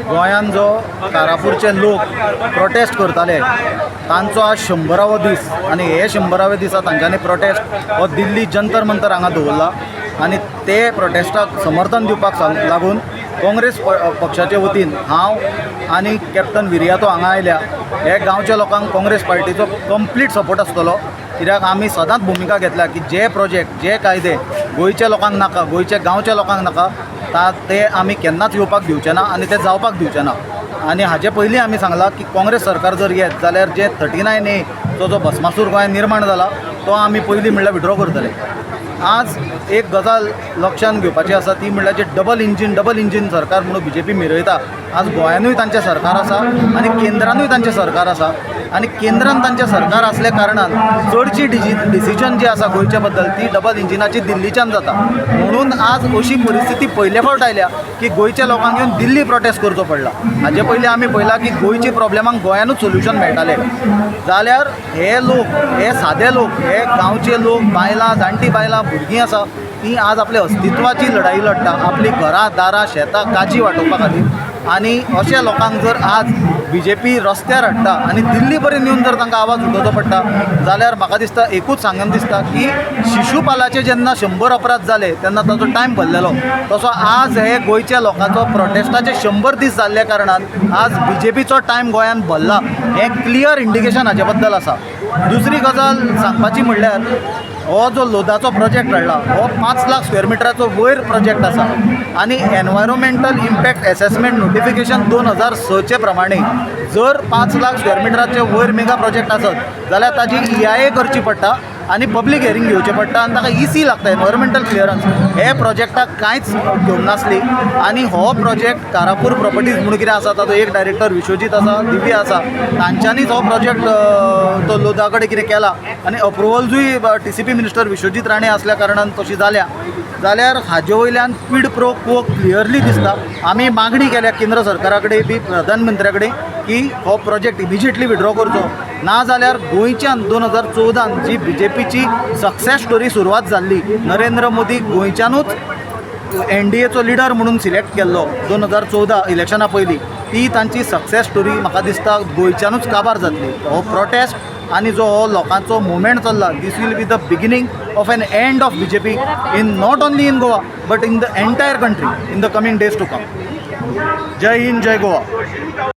गोंयान जो कारापूरचे लोक प्रोटेस्ट करताले तांचो आज 100वा दीस आनी हे 100व्या दिसा तांच्यांनी प्रोटेस्ट हो दिल्ली जंतर मंतर हांगा दवरला आनी ते प्रोटेस्टाक समर्थन दिवपाक लागून काँग्रेस पक्षाचे वतीन हांव आनी कॅप्टन विर्यातो हांगा आयल्या. हे गांवच्या लोकांक काँग्रेस पार्टीचो कंप्लीट सपोर्ट आसतलो, कित्याक आमी सदांच भुमिका घेतल्या की जे प्रोजेक्ट जे कायदे गोंयच्या लोकांक नाका, गोंयच्या गांवच्या लोकांक नाका ते आमी केन्नाच येवपाक दिवचे ना आनी ते जावपाक दिवचे ना. आनी हाचे पयलीं आमी सांगलां की काँग्रेस सरकार जर येत जाल्यार जे 39A जो भस्मासूर गोंयांत निर्माण जाला तो आमी पयलीं म्हणल्यार विड्रॉ करतले. आज एक गजाल लक्षांत घेवपाची आसा ती म्हणल्यार जे डबल इंजीन सरकार म्हणून BJP मिरयता. आज गोंयानूय तांचें सरकार आसा आनी केंद्रानूय तांचें सरकार आसा आनी केंद्रान तांचें सरकार आसल्या कारणान चडची डिसिजन जी आसा गोंयच्या बद्दल ती डबल इंजिनाची दिल्लीच्यान जाता. म्हणून आज अशी परिस्थिती पयले फावट आयल्या की गोंयच्या लोकांक येवन दिल्ली प्रोटेस्ट करचो पडला. हाजे पयलीं आमी पळयलां की गोंयची प्रॉब्लेमांक गोंयानूच सोल्युशन मेळटालें, जाल्यार हे लोक, हे सादे लोक, हे गांवचे लोक, बायलां, जाणटी बायलां, भुरगीं आसा ती आज आपल्या अस्तित्वाची लढाई लढटा, आपली घरां दारां शेतां काजी वांटोवपा खातीर. आनी अशा लोकांक जर आज BJP रस्त्यार हाडटा आनी दिल्ली पर्यंत येवन जर तांकां आवाज उठोवचो पडटा जाल्यार म्हाका दिसता एकूच सांगन दिसता की शिशुपालाचे जेन्ना 100 अपराध जाले तेन्ना ताचो टायम भरलेलो, तसो आज हे गोंयच्या लोकांचो प्रोटेस्टाचे 100 दीस जाल्ल्या कारणान आज BJPचो टायम गोंयान भरला हें क्लियर इंडिकेशन हाचे बद्दल आसा. दुसरी गजाल सांगपाची म्हणल्यार हो जो लोदाचो प्रोजेक्ट हाडला हो 5 लाख स्क्वेअर मिटराचो वयर प्रोजेक्ट आसा आनी एनवायरमेंटल इम्पॅक्ट एसेसमेंट नोटिफिकेशन 2006चे प्रमाणे जर 5 लाख स्क्वेअर मिटराचे वयर मेगा प्रोजेक्ट आसत जाल्यार ताची EIA करची पडटा आनी पब्लीक हियरींग घेवचें पडटा आनी ताका EC लागता, एनवायरमेंटल क्लियरन्स. हे प्रोजेक्टाक कांयच घेवंक नासली आनी हो प्रोजेक्ट कारापूर प्रॉपर्टीज म्हणून कितें आसा ताचो एक डायरेक्टर विश्वजीत आसा, दिव्या आसा, तांच्यांनीच हो प्रोजेक्ट तो लोदा कडेन कितें केला आनी अप्रुवल्सूय TCP मिनिस्टर विश्वजीत राणे असल्या कारणान तशी जाल्यार हाजे वयल्यान क्विड प्रो क्वो क्लियरली दिसता. आमी मागणी केल्या केंद्र सरकारा कडेन बी प्रधानमंत्र्या कडेन की हो प्रोजेक्ट इमिजिएटली विड्रॉ करचो, ना जाल्यार गोंयच्यान 2014 जी BJPची सक्सेस स्टोरी सुरवात जाल्ली, नरेंद्र मोदी गोंयच्यानूच NDAचो लिडर म्हणून सिलेक्ट केल्लो 2014 इलेक्शना पयलीं, ती तांची सक्सेस स्टोरी म्हाका दिसता गोंयच्यानूच काबार जातली. हो प्रोटेस्ट आनी जो हो लोकांचो मुवमेंट चल्ला this will be the beginning of an end of BJP in not only in Goa but in the entire country in the coming days to come. जय हिंद, जय गोवा.